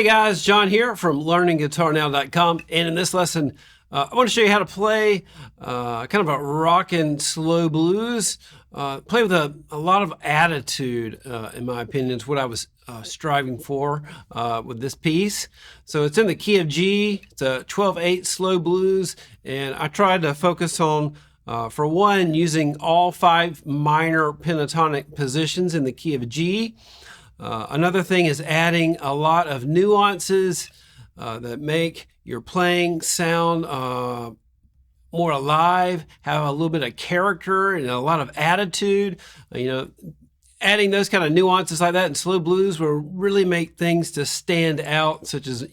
Hey guys, John here from learningguitarnow.com, and in this lesson I want to show you how to play kind of a rockin' slow blues. Play with a lot of attitude, in my opinion, is what I was striving for with this piece. So it's in the key of G. It's a 12/8 slow blues, and I tried to focus on, for one, using all 5 minor pentatonic positions in the key of G. Another thing is adding a lot of nuances that make your playing sound more alive, have a little bit of character and a lot of attitude. Adding those kind of nuances like that in slow blues will really make things to stand out, such as,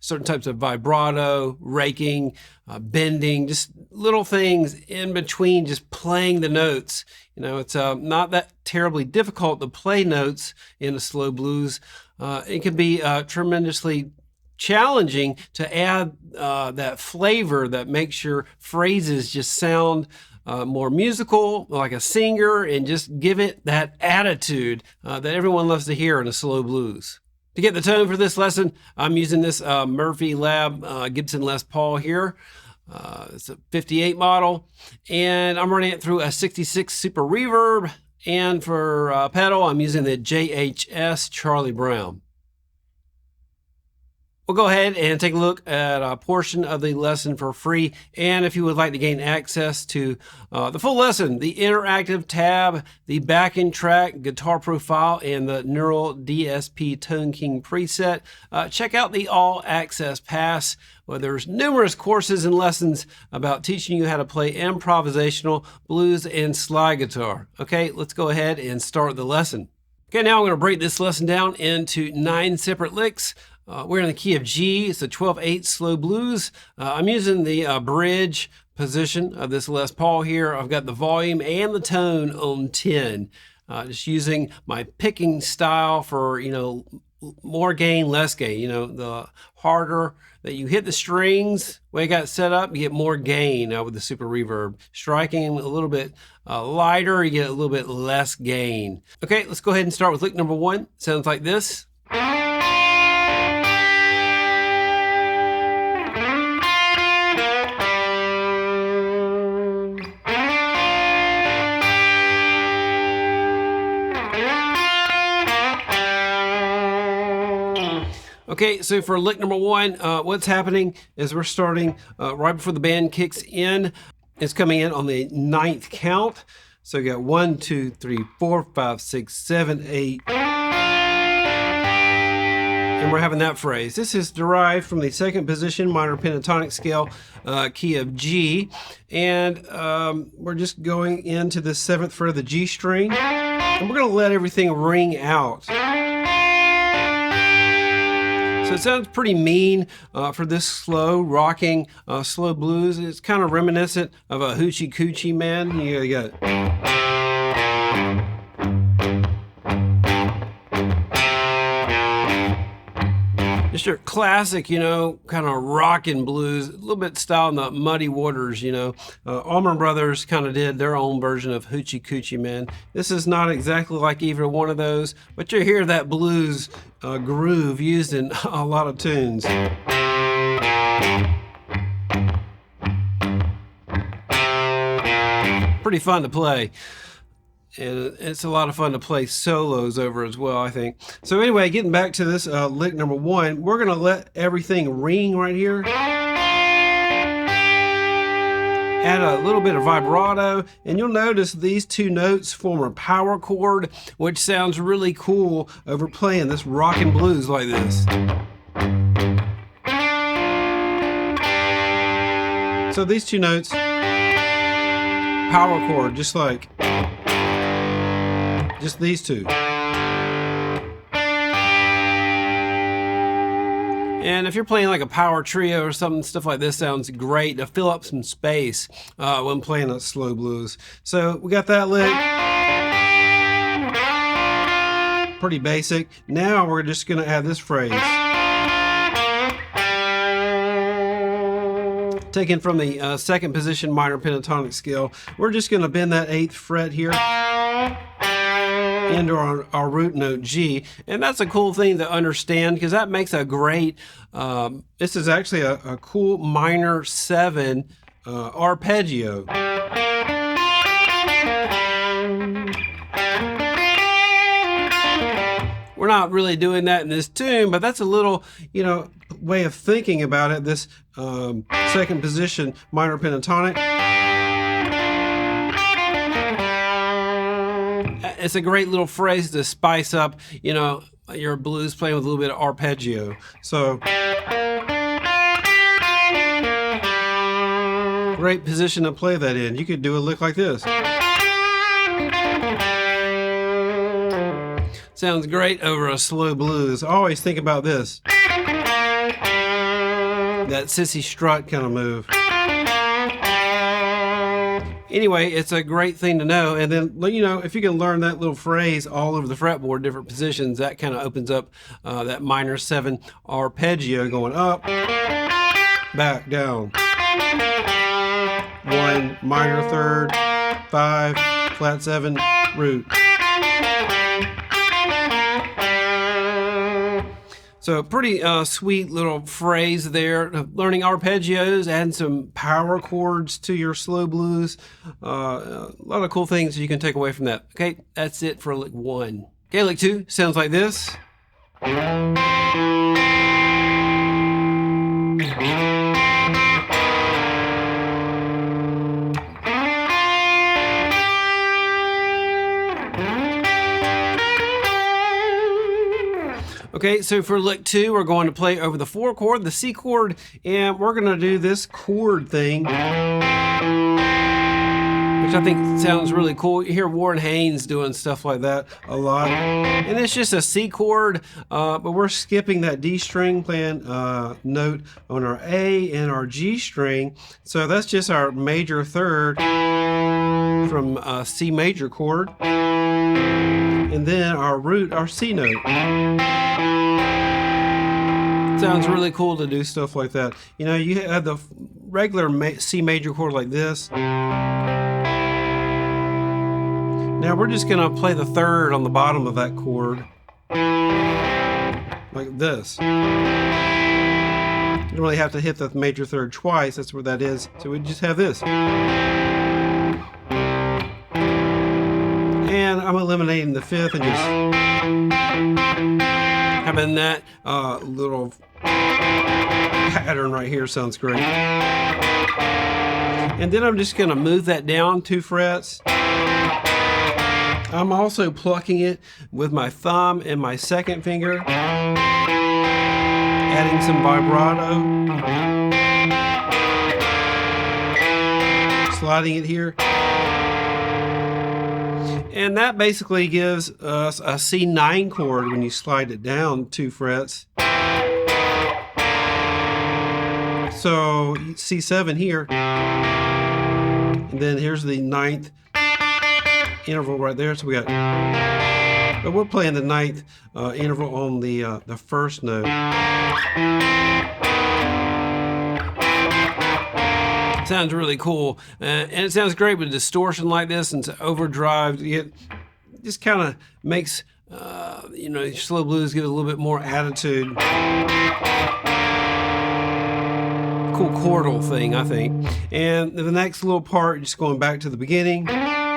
certain types of vibrato, raking, bending, just little things in between just playing the notes. It's not that terribly difficult to play notes in a slow blues. It can be tremendously challenging to add that flavor that makes your phrases just sound more musical, like a singer, and just give it that attitude that everyone loves to hear in a slow blues. To get the tone for this lesson, I'm using this Murphy Lab Gibson Les Paul here. It's a 58 model, and I'm running it through a 66 Super Reverb, and for pedal, I'm using the JHS Charlie Brown. We'll go ahead and take a look at a portion of the lesson for free. And if you would like to gain access to the full lesson, the interactive tab, the backing track, guitar profile, and the Neural DSP Tone King preset, check out the All Access Pass, where there's numerous courses and lessons about teaching you how to play improvisational blues and slide guitar. Okay, let's go ahead and start the lesson. Okay, now I'm going to break this lesson down into 9 separate licks. We're in the key of G. It's a 12/8 slow blues. I'm using the bridge position of this Les Paul here. I've got the volume and the tone on 10. Just using my picking style for, more gain, less gain. The harder that you hit the strings, the way I got it set up, you get more gain with the Super Reverb. Striking a little bit lighter, you get a little bit less gain. Okay, let's go ahead and start with lick number 1. Sounds like this. Okay, so for lick number 1, what's happening is we're starting right before the band kicks in. It's coming in on the 9th count. So you got 1, 2, 3, 4, 5, 6, 7, 8. And we're having that phrase. This is derived from the 2nd position minor pentatonic scale, key of G. And we're just going into the 7th fret of the G string. And we're going to let everything ring out. So it sounds pretty mean for this slow, rocking, slow blues. It's kind of reminiscent of a Hoochie Coochie Man. You got just your classic, kind of rockin' blues, a little bit style in the Muddy Waters, Allman Brothers kind of did their own version of Hoochie Coochie Man. This is not exactly like either one of those, but you hear that blues groove used in a lot of tunes. Pretty fun to play. And it's a lot of fun to play solos over as well, I think. So anyway, getting back to this lick number 1, we're going to let everything ring right here. Add a little bit of vibrato, and you'll notice these 2 notes form a power chord, which sounds really cool over playing this rockin' blues like this. So these 2 notes, power chord, just these 2. And if you're playing like a power trio or something, stuff like this sounds great to fill up some space when playing a slow blues. So we got that lick. Pretty basic. Now we're just going to add this phrase. Taken from the 2nd position minor pentatonic scale. We're just going to bend that 8th fret here. into our root note G. And that's a cool thing to understand because that makes a great, this is actually a cool minor 7 arpeggio. We're not really doing that in this tune, but that's a little, way of thinking about it. This second position minor pentatonic. It's a great little phrase to spice up, your blues playing with a little bit of arpeggio. So, great position to play that in. You could do a lick like this. Sounds great over a slow blues. Always think about this. That sissy strut kind of move. Anyway, it's a great thing to know. And then, if you can learn that little phrase all over the fretboard, different positions, that kind of opens up that minor 7 arpeggio going up, back, down. 1, minor 3rd, 5, flat 7, root. So pretty sweet little phrase there. Learning arpeggios, adding some power chords to your slow blues. A lot of cool things you can take away from that. Okay, that's it for lick 1. Okay, lick 2 sounds like this. Okay, so for lick 2, we're going to play over the 4 chord, the C chord, and we're going to do this chord thing, which I think sounds really cool. You hear Warren Haynes doing stuff like that a lot. And it's just a C chord, but we're skipping that D string, playing note on our A and our G string. So that's just our major 3rd from C major chord. And then our root, our C note. Sounds really cool to do stuff like that. You have the regular C major chord like this. Now we're just gonna play the 3rd on the bottom of that chord. Like this. You don't really have to hit the major 3rd twice, that's where that is. So we just have this. And I'm eliminating the 5th and just having that little pattern right here sounds great. And then I'm just going to move that down 2 frets. I'm also plucking it with my thumb and my 2nd finger, adding some vibrato, sliding it here. And that basically gives us a C9 chord when you slide it down 2 frets. So C7 here. And then here's the 9th interval right there. So we got, but we're playing the 9th interval on the 1st note. Sounds really cool, and it sounds great with distortion like this and overdrive. It just kind of makes slow blues give it a little bit more attitude. Cool chordal thing, I think. And the next little part, just going back to the beginning. Then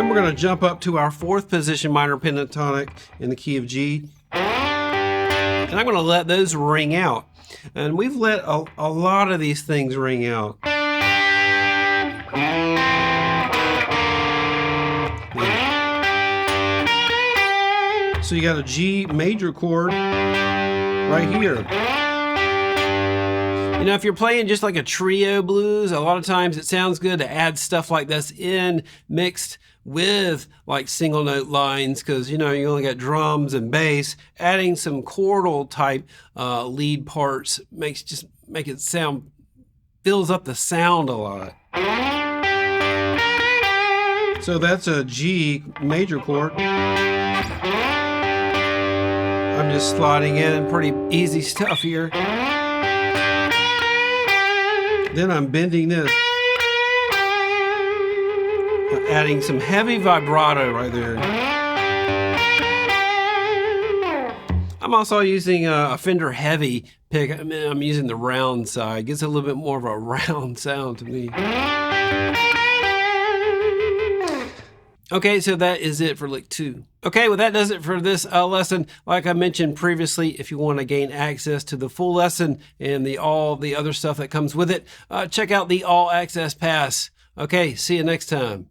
we're going to jump up to our 4th position minor pentatonic in the key of G, and I'm going to let those ring out. And we've let a lot of these things ring out. So you got a G major chord right here. If you're playing just like a trio blues, a lot of times it sounds good to add stuff like this in mixed with like single note lines, because you only got drums and bass. Adding some chordal type lead parts make it sound, fills up the sound a lot. So that's a G major chord. I'm just sliding in, pretty easy stuff here. Then I'm bending this Adding some heavy vibrato right there. I'm also using a Fender Heavy pick. I'm using the round side. It gets a little bit more of a round sound to me. Okay, so that is it for lick 2. Okay, well that does it for this lesson. Like I mentioned previously, if you want to gain access to the full lesson and all the other stuff that comes with it, check out the All Access Pass. Okay, see you next time.